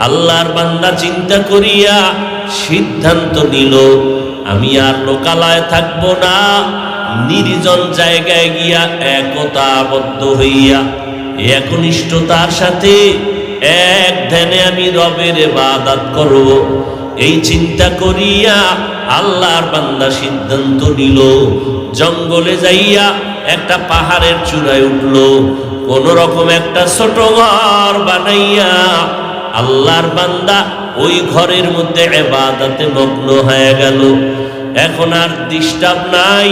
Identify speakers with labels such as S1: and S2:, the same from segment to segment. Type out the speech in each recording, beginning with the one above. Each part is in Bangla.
S1: আল্লাহর বান্দা চিন্তা করিয়া সিদ্ধান্ত নিল, আমি আর লোকালয়ে থাকবো না, নির্জন জায়গায় গিয়া একতাবদ্ধ হইয়া একনিষ্ঠতার সাথে এক ধ্যানে আমি রবের ইবাদত করব। এই চিন্তা করিয়া আল্লাহর বান্দা সিদ্ধান্ত নিল, জঙ্গলে যাইয়া একটা পাহাড়ের চূড়ায় উঠল, কোন রকম একটা ছোট ঘর বানাইয়া আল্লাহর বান্দা ওই ঘরের মধ্যে ইবাদতে মগ্ন হয়ে গেল। এখন আর ডিস্টার্ব নাই,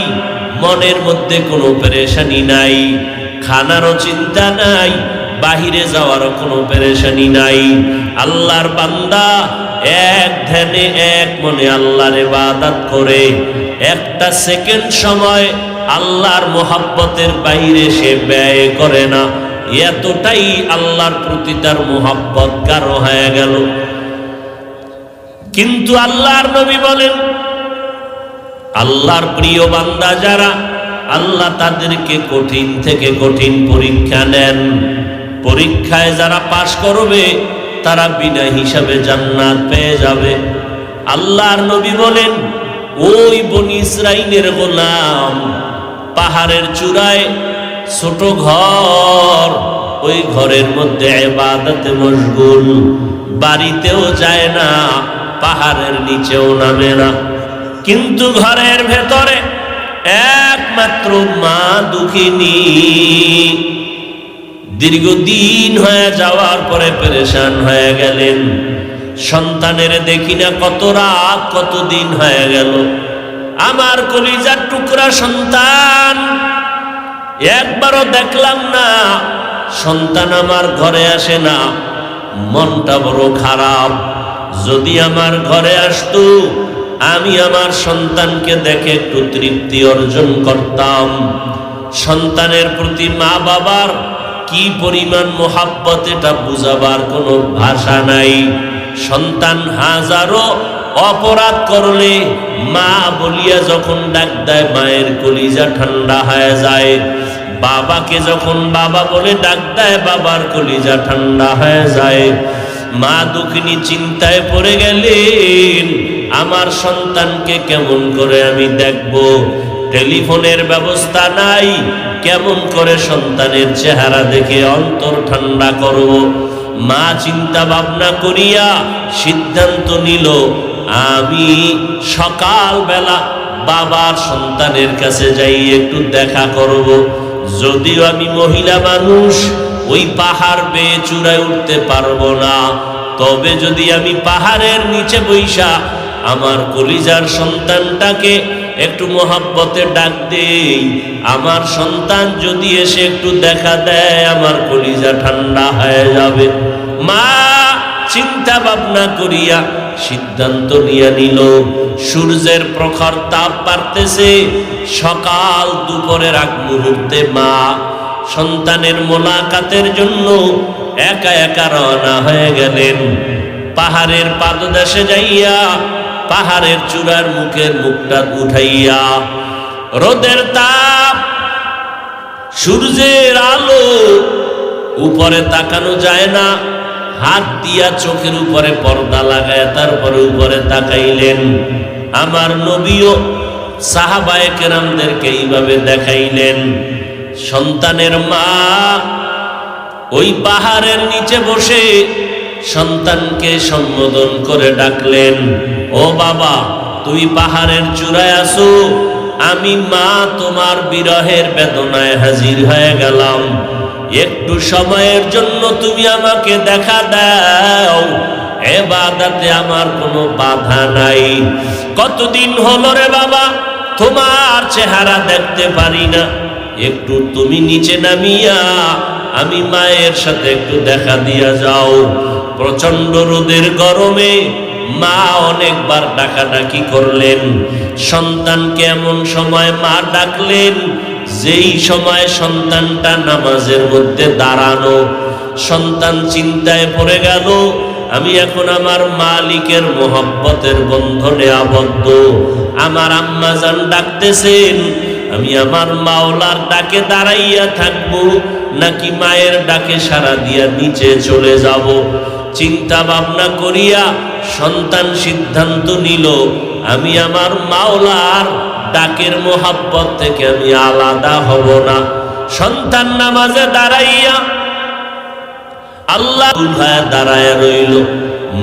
S1: মনের মধ্যে কোনো পেরেশানি নাই, খানারও চিন্তা নাই, বাহিরে যাওয়ারও কোনো পেরেশানি নাই। আল্লাহর বান্দা এক ধ্যানে এক মনে আল্লাহর ইবাদত করে একটা সেকেন্ড সময় আল্লাহর মোহাব্বতের বাইরে সে ব্যয় করে না। এতটাই আল্লাহর প্রতি তার মোহাব্বত গাঢ় হয়ে গেল। কিন্তু আল্লাহর নবী বলেন, আল্লাহর প্রিয় বান্দা যারা, আল্লাহ তাদেরকে কঠিন থেকে কঠিন পরীক্ষা নেন। পরীক্ষায় যারা পাশ করবে তারা বিনা হিসাবে জান্নাত পেয়ে যাবে। আল্লাহর নবী বলেন, ওই বনি ইসরাইলের গোলাম পাহাড়ের চূড়ায় ছোট ঘর, ওই ঘরের মধ্যে ইবাদতে মশগুল, বাড়িতেও যায় না, পাহাড়ের নিচেও নামে না। কিন্তু ঘরের ভেতরে একমাত্র মা দুঃখিনী, দীর্ঘদিন হয়ে যাওয়ার পরে পেরেশান হয়ে গেলেন। সন্তানের দেখি না কত রাত, কতদিন হয়ে গেল, আমার কলিজার টুকরা সন্তান একবারও দেখলাম না, সন্তান আমার ঘরে আসে না, মনটা বড় খারাপ। যদি আমার ঘরে আসতো, আমি আমার সন্তানকে দেখে একটু তৃপ্তি অর্জন করতাম। সন্তানের প্রতি মা বাবার কি পরিমাণ মোহাব্বত, এটা বুঝাবার কোনো ভাষা নাই। সন্তান হাজারো অপরাধ করলে মা বলিয়া যখন ডাক দেয়, মায়ের কলিজা ঠান্ডা হয়ে যায়। বাবাকে যখন বাবা বলে ডাক দেয়, বাবার কলিজা ঠান্ডা হয়ে যায়। মা দুঃখিনী চিন্তায় পড়ে গেলেন, আমার সন্তানকে কেমন করে আমি দেখব, টেলিফোনের ব্যবস্থা নাই, কেমন করে সন্তানের চেহারা দেখে অন্তর ঠান্ডা করব। মা চিন্তা ভাবনা করিয়া সিদ্ধান্ত নিল, আমি সকালবেলা বাবার সন্তানের কাছে যাই, একটু দেখা করব। যদিও আমি মহিলা মানুষ, ওই পাহাড় বেয়ে চূড়ায় উঠতে পারবো না, তবে যদি আমি পাহাড়ের নিচে বৈশা আমার কলিজার সন্তানটাকে একটু মোহাব্বতে ডাক দেই, আমার সন্তান যদি এসে একটু দেখা দেয়, আমার কলিজা ঠান্ডা হয়ে যাবে। মা চিন্তা ভাবনা করিয়া সিদ্ধান্ত নিয়ে নিল, সূর্যের প্রখর তাপ বাড়তেছে, সকাল দুপুরের আগ মুহূর্তে মা সন্তানের মোলাকাতের জন্য একা একা রওনা হয়ে গেলেন। পাহাড়ের পাদদেশে যাইয়া পাহাড়ের চূড়ার মুখের মুখটা উঠাইয়া, রোদের তাপ, সূর্যের আলো, উপরে তাকানো যায় না, হাত দিয়া চোখের উপরে পর্দা লাগায় তারপরে উপরে তাকাইলেন। আমার নবীও সাহাবায়ে কেরামদেরকে এইভাবে দেখাইলেন। সন্তানের মা ওই পাহাড়ের নিচে বসে সন্তানকে সম্বোধন করে ডাকলেন, ও বাবা, তুই পাহাড়ের চূড়ায় আসো, আমি মা তোমার বিরহের বেদনায় হাজির হয়ে গেলাম, একটু সময়ের জন্য তুমি আমাকে দেখা দাও, ইবাদতে আমার কোনো বাধা নাই। কতদিন হলো রে বাবা তোমার চেহারা দেখতে পারি না, একটু তুমি নিচে নামিয়া আমি মায়ের সাথে একটু দেখা দিয়া যাও। প্রচন্ড রোদের গরমে মা অনেকবার ডাকাডাকি করলেন, সন্তানকে এমন সময় মা ডাকলেন যেই সময় সন্তানটা নামাজের মধ্যে দাঁড়ানো। সন্তান চিন্তায় পড়ে গেল, আমি এখন আমার মালিকের মোহব্বতের বন্ধনে আবদ্ধ, আমার আম্মাজান ডাকতেছেন, আমি আমার মাওলার ডাকে দাঁড়াইয়া থাকবো নাকি মায়ের ডাকে সাড়া দিয়া নিচে চলে যাব। চিন্তা ভাবনা করিয়া সন্তান সিদ্ধান্ত নিল, আমি আমার মাওলার ডাকের মোহাব্বত থেকে আমি আলাদা হব না। সন্তান নামাজে দাঁড়াইয়া আল্লাহ দাঁড়ায় রইল,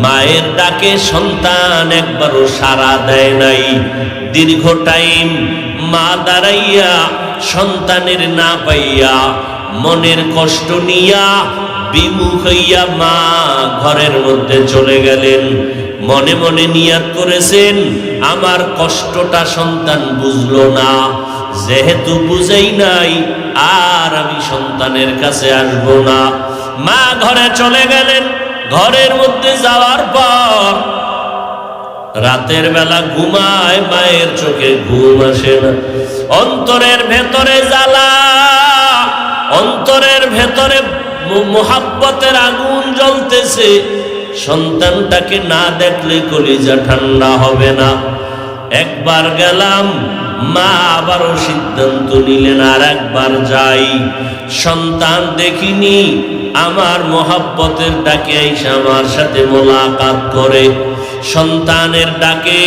S1: মায়ের ডাকে সন্তান একবারও সাড়া দেয় নাই। দীর্ঘ টাইম মা দাঁড়াইয়া সন্তানের না পাইয়া মনের কষ্ট নিয়া বিমুখ হইয়া মা ঘরের মধ্যে চলে গেলেন। মনে মনে নিয়াত করেছেন, আমার কষ্টটা সন্তান বুঝলো না, যেহেতু বুঝেই নাই আর আমি সন্তানের কাছে আসবো না। মা ঘরে চলে গেলেন। ঘরের মধ্যে যাওয়ার পর রাতের বেলা ঘুমায়, মায়ের চোখে ঘুম আসে না। অন্তরের ভেতরে জ্বালা, অন্তরের ভেতরে মোহাব্বতের আগুন জ্বলতেছে। সন্তানটাকে না দেখলে কলিজা ঠান্ডা হবে না। একবার গেলাম, মা আবারও সিদ্ধান্ত নিলেন আর একবার যাই। সন্তান দেখিনি, আমার মোহাব্বতের ডাকে আইসা আমার সাথে মোলাকাত করে। সন্তানের ডাকে,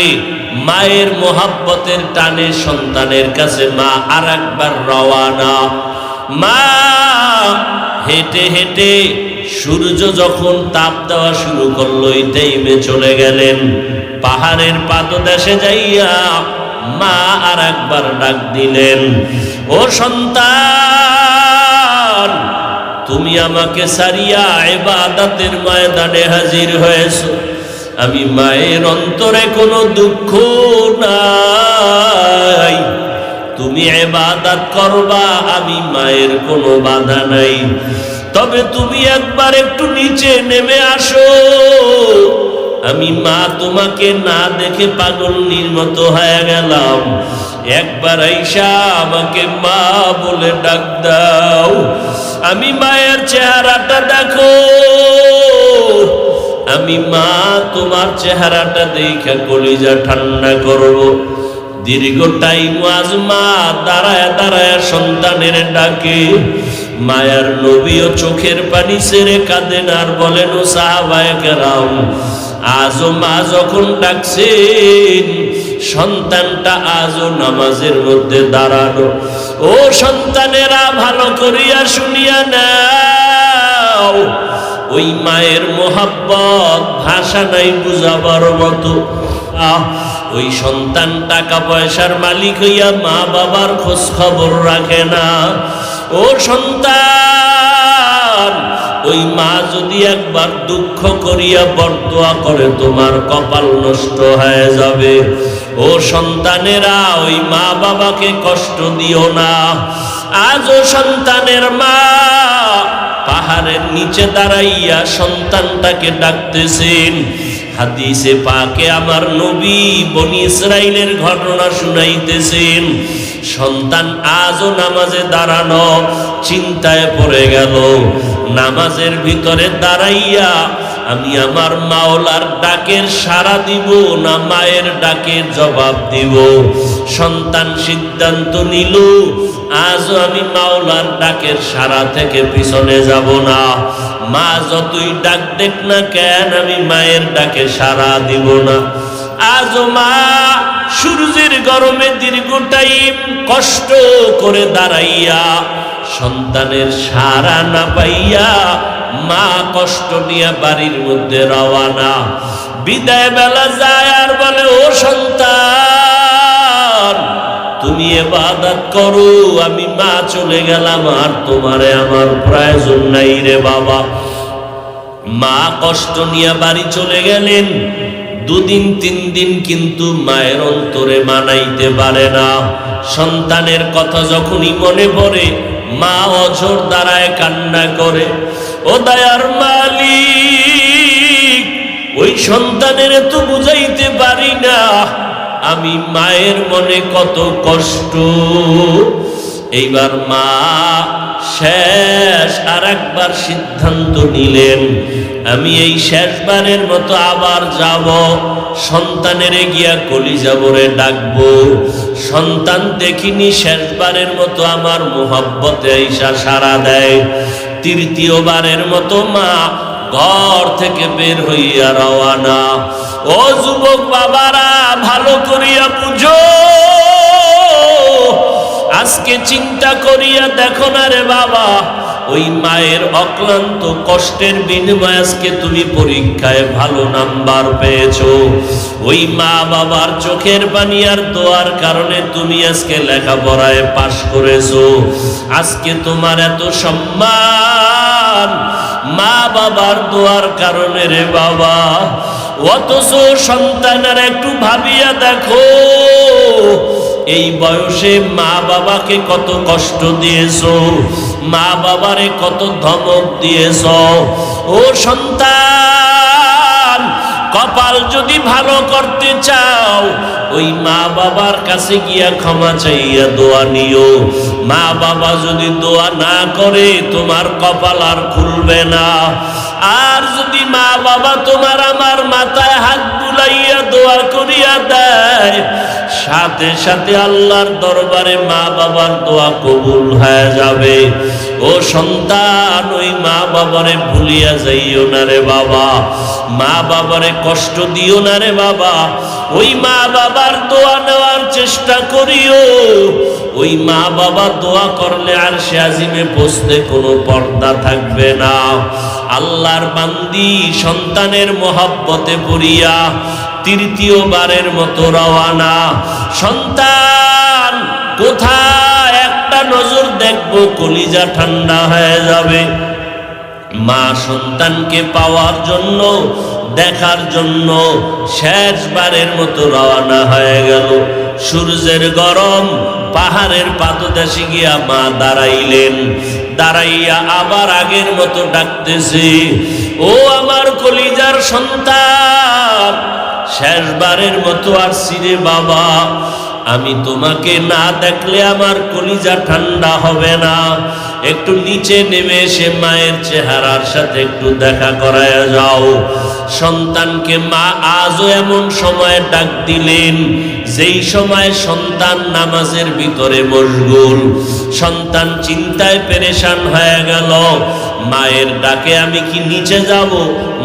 S1: মায়ের মোহাব্বতের টানে সন্তানের কাছে মা আর একবার রওয়ানা। মা হেঁটে হেঁটে সূর্য যখন তাপ দেওয়া শুরু করলো, এই টাইমে চলে গেলেন। পাহাড়ের পাদদেশে যাইয়া মা আর একবার ডাক দিলেন, ও সন্তান, তুমি আমাকে সারিয়া ইবাদতের ময়দানে হাজির হয়েছো। আমি মায়ের অন্তরে কোনো দুঃখ নাই, তুমি ইবাদত করবা, আমি মায়ের কোনো বাধা নাই। তবে তুমি একবার একটু নিচে নেমে আসো, আমি মা তোমাকে না দেখে পাগলনির মতো হয়ে গেলাম। একবার আইসা আমাকে মা বলে ডাক দাও, আমি মায়ের চেহারাটা দেখো, আমি মা তোমার চেহারাটা দেখে কলিজা ঠান্ডা করব। দীর্ঘ টাইম আজ মা দাঁড়ায় দাঁড়ায় সন্তানের ডাকে। মায়ার নবীও চোখের পানি ছেড়ে কাঁদেন আর বলেন, ও সাহাবায়ে কেরাম, আজও মা যখন ডাকছেন, সন্তানটা আজও নামাজের মধ্যে দাঁড়ানো। ও সন্তানেরা, ভালো করিয়া শুনিয়া নাও, ওই মায়ের মোহাব্বত ভাষা নাই বুঝাবার মতো। ওই সন্তান টাকা পয়সার মালিক হইয়া মা বাবার খোঁজ খবর রাখে না। ও সন্তান, ওই মা যদি একবার দুঃখ করিয়া বরদোয়া করে, তোমার কপাল নষ্ট হয়ে যাবে। ও সন্তানেরা, ওই মা বাবাকে কষ্ট দিও না। আজও সন্তানের মা পাহাড়ের নিচে দাঁড়াইয়া সন্তানটাকে ডাকতেছেন। হাদিসে পাকে আমার নবী বনি ইসরাইলের ঘটনা শুনাইতেছেন। সন্তান আজও নামাজে দাঁড়ানো, চিন্তায় পড়ে গেল। নামাজের ভিতরে দাঁড়াইয়া আমি আমার মাওলার ডাকের সাড়া দিব না মায়ের ডাকের জবাব দিব। সন্তান সিদ্ধান্ত নিল, আজও আমি মাওলার ডাকের সাড়া থেকে পিছনে যাব না। মা যতই ডাক দেখ না কেন, আমি মায়ের ডাকে সাড়া দিব না। আজও মা সূর্যের গরমে দীর্ঘ টাইম কষ্ট করে দাঁড়াইয়া সন্তানের সাড়া না পাইয়া মা কষ্ট নিয়ে বাড়ির মধ্যে রওয়ানা। বিদায় বেলা যায় আর বলে, ও সন্তান, তুমি ইবাদত করো, আমি মা চলে গেলাম, আর তোমারে আমার প্রয়োজন নাই রে বাবা। মা কষ্ট নিয়ে বাড়ি চলে গেলেন। 2 দিন 3 দিন কিন্তু মায়ের অন্তরে মানাইতে পারে না। সন্তানের কথা যখনই মনে পড়ে, মা অঝোর দাঁড়ায় কান্না করে। ও দয়ার মালিক, ওই সন্তানের তো বুঝাইতে পারি না আমি মায়ের মনে কত কষ্ট। এইবার মা শেষ আর একবার সিদ্ধান্ত নিলেন, আমি এই শেষবারের মতো আবার যাব, সন্তানের গিয়া কলিজা ভরে ডাকবো। সন্তান দেখিনি শেষবারের মতো আমার মোহাব্বতে ঈশা সাড়া দেয়। তৃতীয়বারের মতো মা ঘর থেকে বের হইয়া রওয়ানা। ও যুবক বাবারা, ভালো করিয়া বুঝো, আজকে চিন্তা করিয়া দেখো না রে বাবা, ওই মায়ের অক্লান্ত কষ্টের বিনিময়ে আজকে তুমি পরীক্ষায় ভালো নাম্বার পেয়েছো। ওই মা বাবার চোখের পানি আর দোয়ার কারণে তুমি আজকে লেখাপড়ায় পাশ করেছো। আজকে তোমার এত সম্মান মা বাবার দোয়ার কারণে রে বাবা। অথচ সন্তানের একটু ভাবিয়া দেখো, এই বয়সে মা বাবাকে কত কষ্ট দিয়েছো, মা বাবারে কত ধমক দিয়েছো। ও সন্তান, কপাল যদি ভালো করতে চাও, ওই মা বাবার কাছে গিয়া ক্ষমা চাইয়া দোয়া নিও। মা বাবা যদি দোয়া না করে, তোমার কপাল আর খুলবে না। আর যদি মা বাবা তোমার আমার মাথায় হাত বুলাইয়া দোয়া করিয়া দেয়, সাথে সাথে আল্লাহর দরবারে মা বাবার দোয়া কবুল হয়ে যাবে। ও সন্তান, ওই মা বাবারে ভুলিয়া যাইও না রে বাবা, মা বাবারে কষ্ট দিও না রে বাবা। ওই মা বাবার দোয়া নেওয়ার চেষ্টা করিও। ওই মা বাবা দোয়া করলে আরশে আজিমে পৌঁছতে কোনো পর্দা থাকবে না। আল্লাহর বান্দি সন্তানের মহব্বতে পড়িয়া তৃতীয়বারের মতো রওয়ানা। সন্তান কোথায় একটা নজর দেখবো, কলিজা ঠান্ডা হয়ে যাবে। মা সন্তানকে পাওয়ার জন্য, দেখার জন্য শেষবারের মতো রওনা হয়ে গেল। সূর্যের গরম পাহাড়ের পাদদেশে গিয়া মা দাঁড়াইলেন। দাঁড়াইয়া আবার আগের মতো ডাকতেছে, ও আমার কলিজার সন্তান, শেষবারের মতো আসছি রে বাবা। আমি তোমাকে না দেখলে আমার কলিজা ঠান্ডা হবে না। একটু নিচে নেমে এসে মায়ের চেহারার সাথে একটু দেখা করায়া যাও। সন্তানকে মা আজও এমন সময় ডাক দিলেন, যেই সময় সন্তান নামাজের ভিতরে মশগুল। সন্তান চিন্তায় পেরেশান হয়ে গেল, মায়ের ডাকে আমি কি নিচে যাব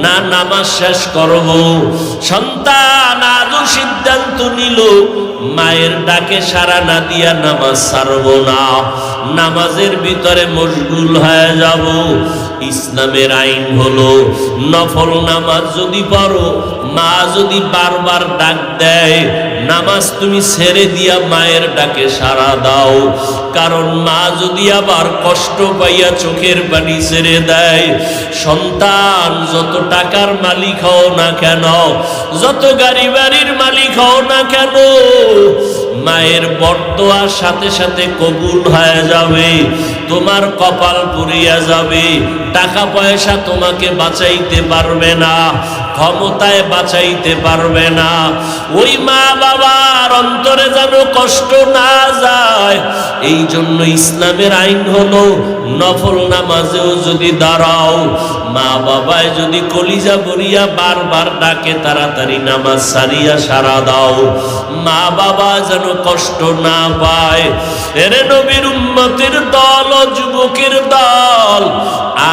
S1: না নামাজ শেষ করব? সন্তান আজও সিদ্ধান্ত নিল, মায়ের ডাকে সাড়া না দিয়া নামাজ ছাড়ব না, নামাজের ভিতরে মশগুল হয়ে যাব। ইসলামের আইন হলো, নফল নামাজ যদি পড়ো, মা যদি বারবার ডাক দেয়, নামাজ তুমি ছেড়ে দিয়া মায়ের ডাকে সাড়া দাও। কারণ মা যদি আবার কষ্ট পাইয়া চোখের পানি ছেড়ে দেয়, সন্তান যত টাকার মালিক হও না কেন, যত গাড়ি বাড়ির মালিক হও না কেন, মায়ের বরদোয়ার সাথে সাথে কবুল হয়ে যাবে। তোমার কপাল পুড়িয়া যাবে। টাকা পয়সা তোমাকে বাঁচাইতে পারবে না, ক্ষমতায় বাঁচাইতে পারবে না। ওই মা বাবার অন্তরে যেন কষ্ট না যায়, এই জন্য ইসলামের আইন হলো, নফল নামাজেও যদি দাঁড়াও, মা বাবায় যদি কলিজা ভরিয়া বারবার ডাকে, তাড়াতাড়ি নামাজ সারিয়া সারা দাও, মা বাবা যেন কষ্ট না পায়। এরে নবীর উম্মতের দল, যুবকের দল,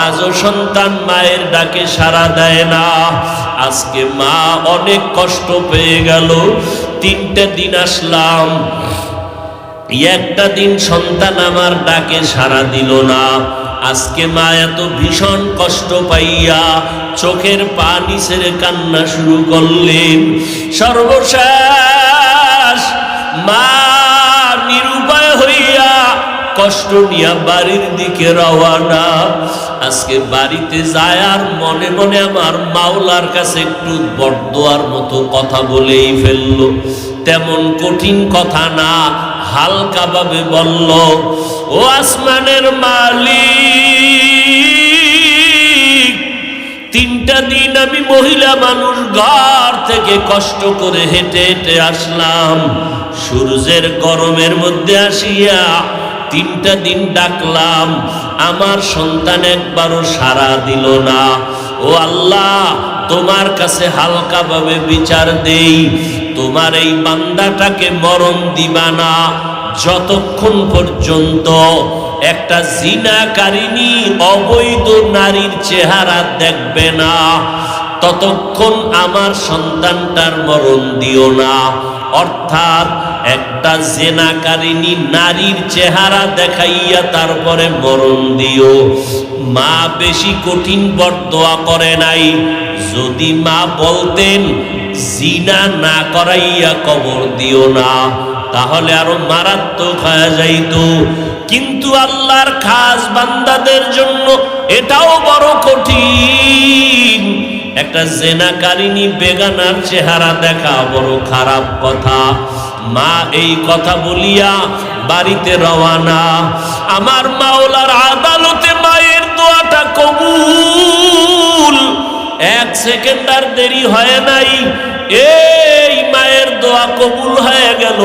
S1: আজও সন্তান মায়ের ডাকে সাড়া দেয় না। আজকে মা অনেক কষ্ট পেয়ে গেল। 3টে দিন আসলাম, একটা দিন সন্তান আমার ডাকে সাড়া দিল না। আজকে মা এত ভীষণ কষ্ট পাইয়া চোখের পানি ছেড়ে কান্না শুরু করলেন। সর্বশেষ মা নিরুপায় হইয়া কষ্ট নিয়া বাড়ির দিকে রওয়ানা। আজকে বাড়িতে যায় আর মনে মনে আমার মাওলার কাছে একটু বরদোয়ার মতো কথা বলেই ফেলল। তেমন কঠিন কথা না, হালকা ভাবে বলল, ও আসমানের মালিক, 3টা দিন আমি মহিলা মানুষ ঘর থেকে কষ্ট করে হেঁটে হেঁটে আসলাম। সূর্যের গরমের মধ্যে আসিয়া 3টা দিন ডাকলাম, আমার সন্তান একবারও সাড়া দিল না। ও আল্লাহ, তোমার কাছে হালকা ভাবে বিচার দেই, তোমার এই বান্দাটাকে মরণ দিবা না যতক্ষণ পর্যন্ত একটা জিনাকারিনী অবৈধ নারীর চেহারা দেখবে না, ততক্ষণ আমার সন্তানটার মরণ দিও না। অর্থাৎ একটা জিনাকারিনী নারীর চেহারা দেখাইয়া তারপরে মরণ দিও। মা বেশি কঠিন বরদোয়া করে নাই। যদি মা বলতেন জিনা না করাইয়া কবর দিও না, তাহলে আরো মারাত্মক হয়ে যাইত। কিন্তু আল্লাহর খাস বান্দাদের জন্য এটাও বড় কঠিন। একটা জেনাকারিনী বেগানার চেহারা দেখা বড় খারাপ কথা। মা এই কথা বলিয়া বাড়িতে রওয়ানা। আমার মাওলার আদালতে মায়ের দোয়াটা কবুল। 1 সেকেন্ড আর দেরি হয় নাই, এই মায়ের দোয়া কবুল হয়ে গেল।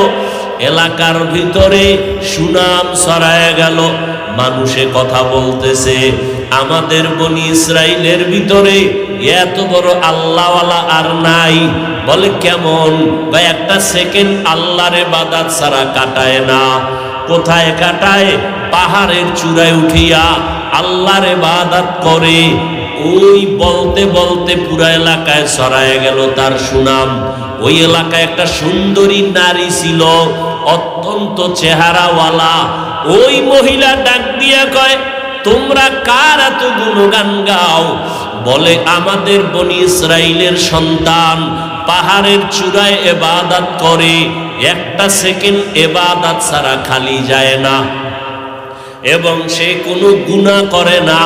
S1: এলাকার ভিতরে সুনাম ছড়ায় গেল। মানুষে কথা বলতেছে, আমাদের বনি ইসরাইলের ভিতরে এত বড় আল্লাহওয়ালা আর নাই। বলে কেমন? বা 1 সেকেন্ড আল্লাহর ইবাদত ছাড়া কাটায় না। কোথায় কাটায়? পাহাড়ের চূড়ায় উঠিয়া আল্লাহর ইবাদত করে। ওই বলতে বলতে পুরা এলাকায় ছড়ায় গেল তার সুনাম। ওই এলাকায় একটা সুন্দরী নারী ছিল, অত্যন্ত চেহারাওয়ালা। ওই মহিলা ডাক দিয়া কয়, তোমরা কার এত গুণগান গাও? বলে আমাদের বনি ইসরাইলের সন্তান পাহাড়ের চূড়ায় ইবাদত করে, 1 সেকেন্ড ইবাদত ছাড়া খালি যায় না, এবং সে কোনো গুনাহ করে না,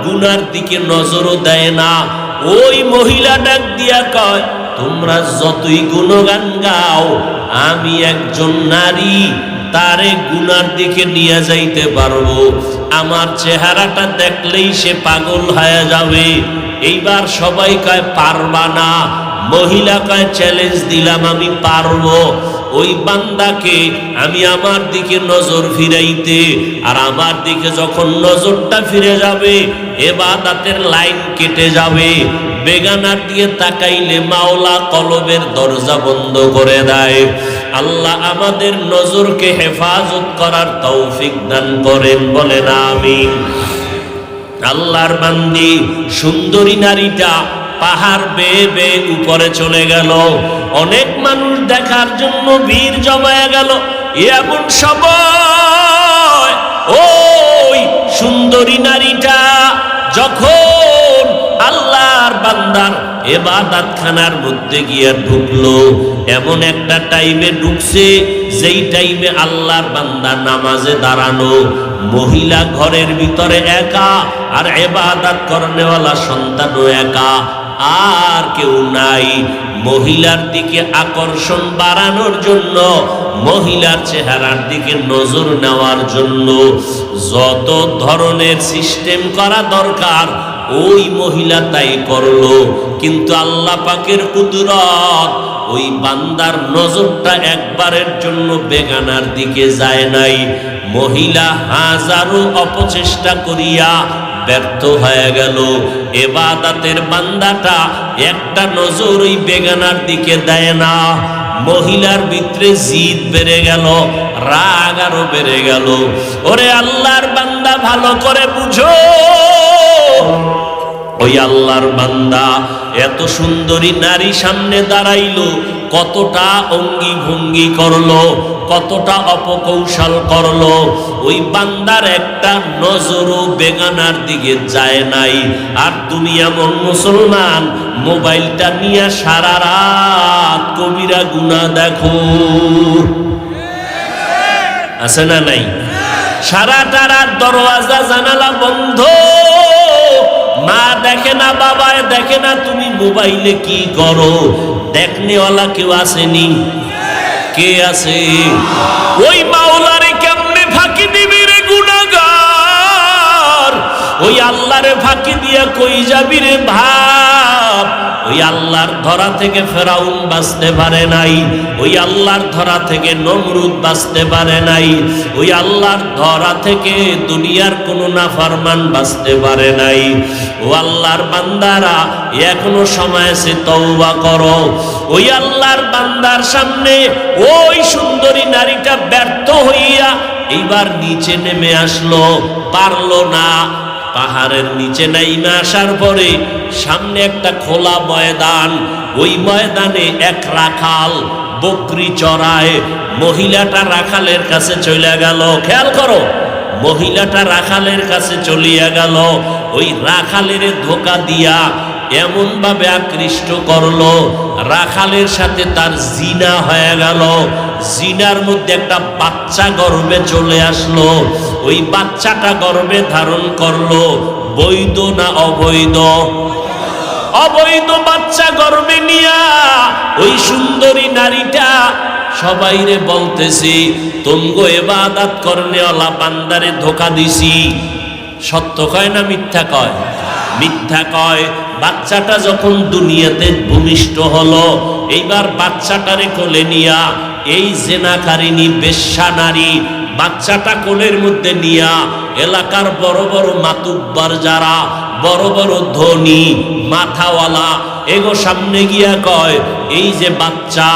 S1: গুনার দিকে নজরও দেয় না। ওই মহিলা ডাক দিয়া কয়, তোমরা যতই গুণগান গাও, আমি একজন নারী, তারে গুনার দিকে নিয়ে যাইতে পারবো। আমার চেহারাটা দেখলেই সে পাগল হয়ে যাবে। এইবার সবাই কয় পারবা না। মহিলা কয় চ্যালেঞ্জ দিলাম, আমি পারবো। ওই বান্দাকে আমি আমার দিকে নজর ফিরাইতে, আর আমার দিকে যখন নজরটা ফিরে যাবে, ইবাদতের লাইন কেটে যাবে। বেগানার দিয়ে তাকাইলে মাওলা কলবের দরজা বন্ধ করে দেয়। আল্লাহ আমাদের নজরকে হেফাজত করার তৌফিক দান করেন, বলেন আমিন। আল্লাহর বান্দি সুন্দরী নারীটা পাহাড় বেয়ে বেয়ে উপরে চলে গেল। অনেক মানুষ দেখার জন্য ভিড় জমায়া গেল। এমন সময় ওই সুন্দরী নারীটা যখন আল্লাহর বান্দার ইবাদতখানার মধ্যে গিয়ে ঢুকলো, এমন একটা টাইমে ঢুকছে যেই টাইমে আল্লাহর বান্দা নামাজে দাঁড়ানো। মহিলা ঘরের ভিতরে একা, আর ইবাদত করনেওয়ালা সন্তানও একা, আর কেউ নাই। মহিলার দিকে আকর্ষণ বাড়ানোর জন্য, মহিলার চেহারার দিকে নজর নেওয়ার জন্য যত ধরনের সিস্টেম করা দরকার ওই মহিলা তাই করলো। কিন্তু আল্লাহ পাকের কুদরত, ওই বান্দার নজরটা একবারের জন্য বেগানার দিকে যায় নাই। মহিলা হাজারো অপচেষ্টা করিয়া ব্যর্থ হয়ে গেল। ইবাদতের বান্দাটা একটা নজর ওই বেগানার দিকে দেয় না। মহিলার ভিতরে জিদ বেড়ে গেল, রাগ আরো বেড়ে গেল। ওরে আল্লাহর বান্দা, ভালো করে বুঝো, ওই আল্লাহর বান্দা এত সুন্দরী নারী সামনে দাঁড়াইলো, কতটা অঙ্গি ভঙ্গি করলো, কতটা অপকৌশল করলো। ওই বান্দার একটা নজরও বেগানার দিকে যায় নাই। আর তুমি এমন মুসলমান, মোবাইলটা নিয়ে সারা রাত কবিরা গুনাহ দেখো, আছে না নাই? সারাটা রাত দরওয়াজা জানালা বন্ধ, মা দেখে না, বাবা দেখে না, তুমি মোবাইলে কি করো? দেখনেওয়ালা কেউ আসেনি? কে আছে? ওই মাওলারে কেমনে ফাঁকি দিবি রে গুনাহগার? ওই আল্লাহরে ফাঁকি দিয়া কই যাবি রে ভাব? ওই আল্লাহর ধরা থেকে ফেরাউন বাঁচতে পারে নাই, ওই আল্লাহর ধরা থেকে নমরুদ বাঁচতে পারে নাই, ওই আল্লাহর ধরা থেকে দুনিয়ার কোনো নাফরমান বাঁচতে পারে নাই। ও আল্লাহর বান্দারা, এখনো সময় আছে, তওবা করো। ওই আল্লাহর বান্দার সামনে ওই সুন্দরী নারীটা ব্যর্থ হইয়া এইবার নিচে নেমে আসলো, পারলো না। পাহাড়ের নিচে নাইমে আসার পরে সামনে একটা খোলা ময়দান, ওই ময়দানে এক রাখাল বকরি চড়ায়। মহিলাটা রাখালের কাছে চলে গেল। খেয়াল করো, মহিলাটা রাখালের কাছে চলিয়া গেল। ওই রাখালের ধোকা দিয়া এমন ভাবে আকৃষ্ট করলো, রাখালের সাথে তার জিনা হয়ে গেল। জিনার মধ্যে একটা বাচ্চা গর্ভে চলে আসলো। ওই বাচ্চাটা গর্ভে ধারণ করলো। বৈধ না অবৈধ? অবৈধ বাচ্চা গর্ভে নিয়া ওই সুন্দরী নারীটা সবাইরে বলতেছি, তুমগো ইবাদত করনেওয়ালা বান্দারে ধোকা দিছি। সত্য কয় না মিথ্যা কয়? মিথ্যা কয়। বাচ্চাটা যখন দুনিয়াতে ভূমিষ্ঠ হলো, এইবার বাচ্চাটারে কোলে নিয়া এই জেনাকারিনী বেশ্যা নারী বাচ্চাটা কোলের মধ্যে নিয়া এলাকার বড় বড় মাতুব্বার যারা বড় বড় ধনী মাথাওয়ালা এগো সামনে গিয়া কয়, এই যে বাচ্চা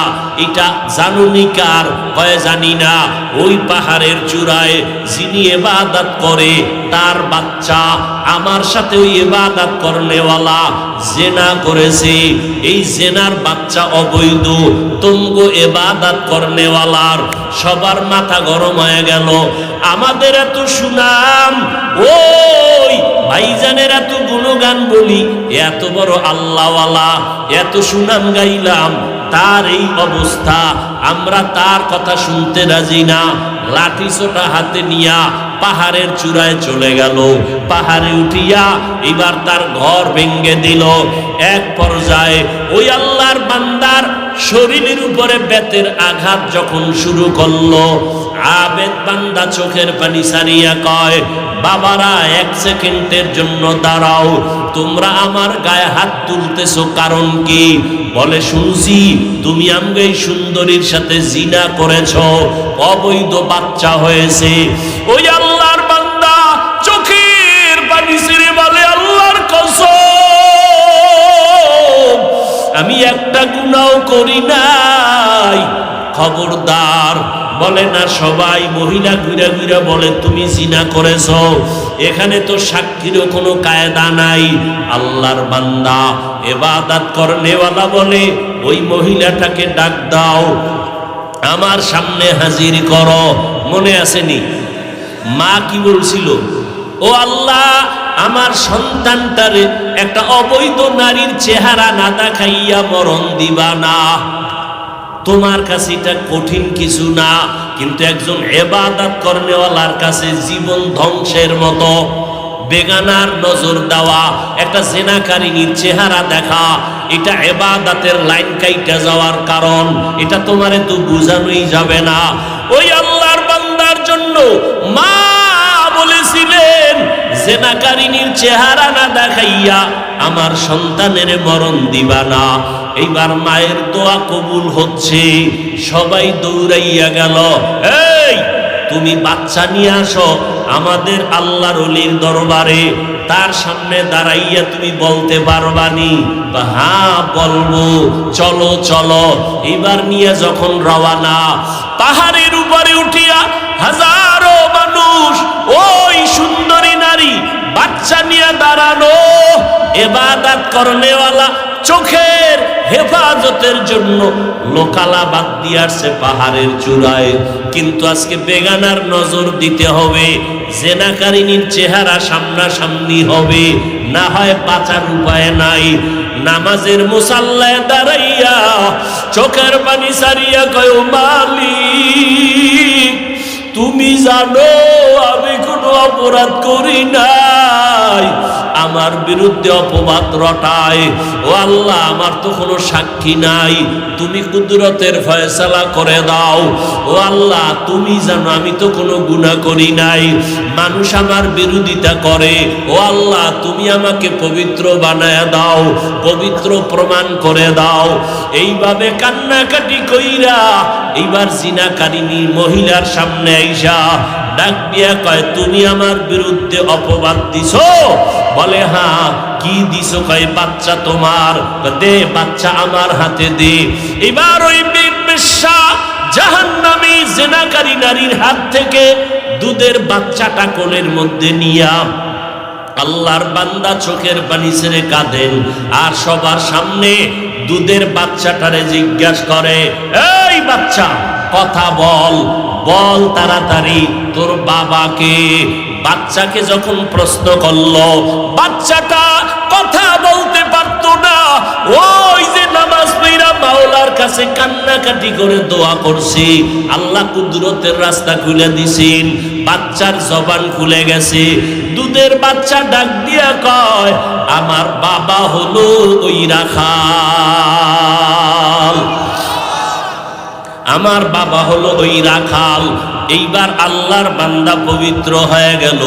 S1: এটা জানুনি কার? কয় জানি না। ওই পাহাড়ের চূড়ায় যিনি ইবাদত করে তার বাচ্চা। আমার সাথে ওই ইবাদত করনেওয়ালা জেনা করেছে, এই জেনার বাচ্চা অবৈধ। তুমগো ইবাদত করনেওয়ালার সবার মাথা গরম হয়ে গেল। আমাদের এত সুনাম, ওই ভাইজানের এত গুণগান বলি, এত বড় আল্লাহওয়ালা, এত সুনাম গাইলাম, তার এই অবস্থা। আমরা তার কথা শুনতে রাজি না। লাঠি ছোটা হাতে নিয়া পাহাড়ের চূড়ায় চলে গেল। পাহাড়ে উঠিয়া এবার তার ঘর ভেঙ্গে দিল। এক পর্যায়ে ওই আল্লাহর বান্দার শরীরের উপরে বেতের আঘাত যখন শুরু করলো, আবেদ বান্দা চোখের পানি সারিয়া কয়, বাবারা এক সেকেন্ডের জন্য দাঁড়াও, তোমরা আমার গায়ে হাত তুলতেছো কারণ কি? বলে শুনছি তুমি আমাকে এই সুন্দরীর সাথে জিনা করেছো, অবৈধ বাচ্চা হয়েছে। ওই আল্লাহর বান্দা চোখের পানি ছেড়ে বলে, আল্লাহর কসম আমি একটা গুনাহ করি নাই। খবরদার বলে না সবাই। মহিলা ঘুরে ঘুরে বলে, তুমি জিনা করেছ, এখানে তো সাক্ষীরও কোনো কায়দা নাই। আল্লাহর বান্দা ইবাদত করনেওয়ালা বলে, ওই মহিলাটাকে ডাক দাও, আমার সামনে হাজির করো। মনে আসেনি মা কি বলছিল? ও আল্লাহ, আমার সন্তানটারে একটা অবৈধ নারীর চেহারা না দেখাইয়া মরণ দিবা না। তোমার কাছে এটা কঠিন কিছু না, কিন্তু একজন ইবাদত করনেওয়ালার কাছে জীবন ধ্বংসের মতো। বেগানার নজর দেওয়া, একটা জেনাকারিনীর চেহারা দেখা, এটা ইবাদতের লাইন কাইটা যাওয়ার কারণ। এটা তোমারে তো বুঝানোই যাবে না। ওই আল্লাহর বান্দার জন্য মা বলেছিলেন, জেনাকারিনীর চেহারা না দেখাইয়া আমার সন্তানের মরণ দিবা না। এইবার মায়ের দোয়া কবুল হচ্ছে। সবাই দৌড়াইয়া গেল, এই তুমি বাচ্চা নিয়ে আসো আমাদের আল্লাহর ওলির দরবারে। তার সামনে দাঁড়াইয়া তুমি বলতে পারবানি? হ্যাঁ বলবো। চলো চলো। এবার নিয়ে যখন রওয়ানা, পাহাড়ের উপরে উঠিয়া হাজারো মানুষ, ওই সুন্দরী নারী বাচ্চা নিয়ে দাঁড়ানো। ইবাদত করনেওয়ালা চোখের হেফাজতের জন্য লোকালা বাদ দিয়ে আসছে পাহাড়ের চূড়ায়। কিন্তু আজকে বেগানার নজর দিতে হবে, জেনাকারিনীর চেহারা সামনাসামনি হবে, না হয় বাঁচার উপায় নাই। নামাজের মুসাল্লায় দাঁড়াইয়া চোখের পানি সারিয়া কয়, মালিক তুমি জানো আমি কোনো অপরাধ করি নাই, আমার বিরুদ্ধে অপবাদ রটায়। ও আল্লাহ, আমার তো কোনো সাক্ষী নাই, তুমি কুদরতের ফয়সালা করে দাও। ও আল্লাহ, তুমি জানো আমি তো কোনো গুনাহ করি নাই, মানুষ আমার বিরোধিতা করে। ও আল্লাহ, তুমি আমাকে পবিত্র বানায় দাও, পবিত্র প্রমাণ করে দাও। এইভাবে কান্নাকাটি কইরা এইবার জিনাকারিনী মহিলার সামনে আইসা ডাক দিয়া কয়, তুমি আমার বিরুদ্ধে অপবাদ দিছো? বলে হ্যাঁ। কি দিছো? কয় বাচ্চা তোমার। দে বাচ্চা আমার হাতে দে। এবার ওই বেশ্যা জাহান্নামী জেনাকারী নারীর হাত থেকে দুধের বাচ্চাটা কোলের মধ্যে নিয়া আল্লাহর বান্দা চোখের পানি ছেড়ে কাঁদেন, আর সবার সামনে দুধের বাচ্চাটারে জিজ্ঞাসা করে, এই বাচ্চা কথা বল, বল তাড়াতাড়ি তোর বাবাকে। বাচ্চাকে যখন প্রশ্ন করলো, বাচ্চাটা কথা বলতে পারতো না। ওই যে নামাজ পড়া মাওলার কাছে কান্নাকাটি করে দোয়া করছি, আল্লাহ কুদরতের রাস্তা খুলে দিছেন, বাচ্চার জবান খুলে গেছে। দুধের বাচ্চা ডাক দিয়া কয়, আমার বাবা হলো ওই রাখাল, আমার বাবা হলো ওই রাখাল। এইবার আল্লাহর বান্দা পবিত্র হয়ে গেল,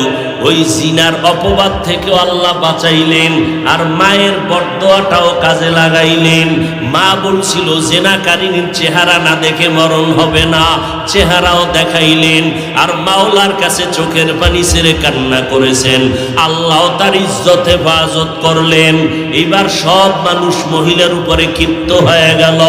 S1: ওই জিনার অপবাদ থেকেও আল্লাহ বাঁচাইলেন, আর মায়ের বরদোয়াটাও কাজে লাগাইলেন। মা বলছিল জেনাকারীর চেহারা না দেখে মরণ হবে না, চেহারাও দেখাইলেন, আর মাওলার কাছে চোখের পানি ছেড়ে কান্না করেছেন, আল্লাহ তার ইজ্জত হেফাজত করলেন। এইবার সব মানুষ মহিলার উপরে ক্ষিপ্ত হয়ে গেল।